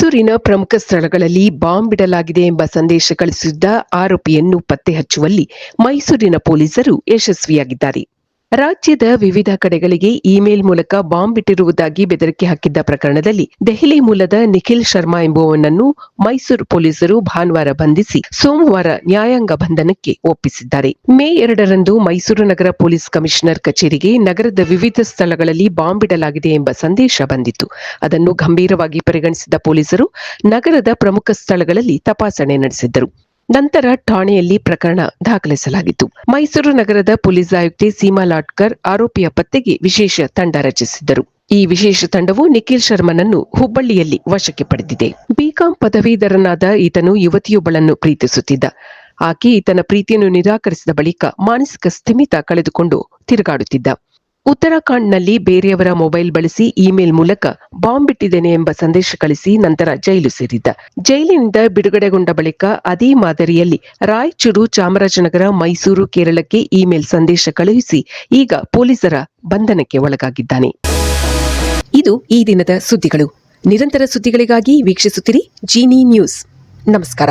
ಮೈಸೂರಿನ ಪ್ರಮುಖ ಸ್ಥಳಗಳಲ್ಲಿ ಬಾಂಬ್ ಇಡಲಾಗಿದೆ ಎಂಬ ಸಂದೇಶ ಕಳಿಸಿದ್ದ ಆರೋಪಿಯನ್ನು ಪತ್ತೆ ಹಚ್ಚುವಲ್ಲಿ ಮೈಸೂರಿನ ಪೊಲೀಸರು ಯಶಸ್ವಿಯಾಗಿದ್ದಾರೆ. ರಾಜ್ಯದ ವಿವಿಧ ಕಡೆಗಳಿಗೆ ಇಮೇಲ್ ಮೂಲಕ ಬಾಂಬ್ ಇಟ್ಟಿರುವುದಾಗಿ ಬೆದರಿಕೆ ಹಾಕಿದ್ದ ಪ್ರಕರಣದಲ್ಲಿ ದೆಹಲಿ ಮೂಲದ ನಿಖಿಲ್ ಶರ್ಮಾ ಎಂಬುವವನನ್ನು ಮೈಸೂರು ಪೊಲೀಸರು ಭಾನುವಾರ ಬಂಧಿಸಿ ಸೋಮವಾರ ನ್ಯಾಯಾಂಗ ಬಂಧನಕ್ಕೆ ಒಪ್ಪಿಸಿದ್ದಾರೆ. ಮೇ 2ರಂದು ಮೈಸೂರು ನಗರ ಪೊಲೀಸ್ ಕಮಿಷನರ್ ಕಚೇರಿಗೆ ನಗರದ ವಿವಿಧ ಸ್ಥಳಗಳಲ್ಲಿ ಬಾಂಬ್ ಇಡಲಾಗಿದೆ ಎಂಬ ಸಂದೇಶ ಬಂದಿತ್ತು. ಅದನ್ನು ಗಂಭೀರವಾಗಿ ಪರಿಗಣಿಸಿದ ಪೊಲೀಸರು ನಗರದ ಪ್ರಮುಖ ಸ್ಥಳಗಳಲ್ಲಿ ತಪಾಸಣೆ ನಡೆಸಿದ್ದರು. ನಂತರ ಠಾಣೆಯಲ್ಲಿ ಪ್ರಕರಣ ದಾಖಲಿಸಲಾಗಿತ್ತು. ಮೈಸೂರು ನಗರದ ಪೊಲೀಸ್ ಆಯುಕ್ತೆ ಸೀಮಾ ಲಾಟ್ಕರ್ ಆರೋಪಿಯ ಪತ್ತೆಗೆ ವಿಶೇಷ ತಂಡ ರಚಿಸಿದ್ದರು. ಈ ವಿಶೇಷ ತಂಡವು ನಿಖಿಲ್ ಶರ್ಮನನ್ನು ಹುಬ್ಬಳ್ಳಿಯಲ್ಲಿ ವಶಕ್ಕೆ ಪಡೆದಿದೆ. ಬಿಕಾಂ ಪದವೀಧರನಾದ ಈತನು ಯುವತಿಯೊಬ್ಬಳನ್ನು ಪ್ರೀತಿಸುತ್ತಿದ್ದ. ಆಕೆ ಈತನ ಪ್ರೀತಿಯನ್ನು ನಿರಾಕರಿಸಿದ ಬಳಿಕ ಮಾನಸಿಕ ಸ್ಥಿಮಿತ ಕಳೆದುಕೊಂಡು ತಿರುಗಾಡುತ್ತಿದ್ದ. ಉತ್ತರಾಖಂಡ್ನಲ್ಲಿ ಬೇರೆಯವರ ಮೊಬೈಲ್ ಬಳಸಿ ಇಮೇಲ್ ಮೂಲಕ ಬಾಂಬ್ ಇಟ್ಟಿದ್ದೇನೆ ಎಂಬ ಸಂದೇಶ ಕಳಿಸಿ ನಂತರ ಜೈಲು ಸೇರಿದ್ದ. ಜೈಲಿನಿಂದ ಬಿಡುಗಡೆಗೊಂಡ ಬಳಿಕ ಅದೇ ಮಾದರಿಯಲ್ಲಿ ರಾಯಚೂರು, ಚಾಮರಾಜನಗರ, ಮೈಸೂರು, ಕೇರಳಕ್ಕೆ ಇಮೇಲ್ ಸಂದೇಶ ಕಳುಹಿಸಿ ಈಗ ಪೊಲೀಸರ ಬಂಧನಕ್ಕೆ ಒಳಗಾಗಿದ್ದಾನೆ. ಇದು ಈ ದಿನದ ಸುದ್ದಿಗಳು. ನಿರಂತರ ಸುದ್ದಿಗಳಿಗಾಗಿ ವೀಕ್ಷಿಸುತ್ತಿರಿ ಜೀನಿ ನ್ಯೂಸ್. ನಮಸ್ಕಾರ.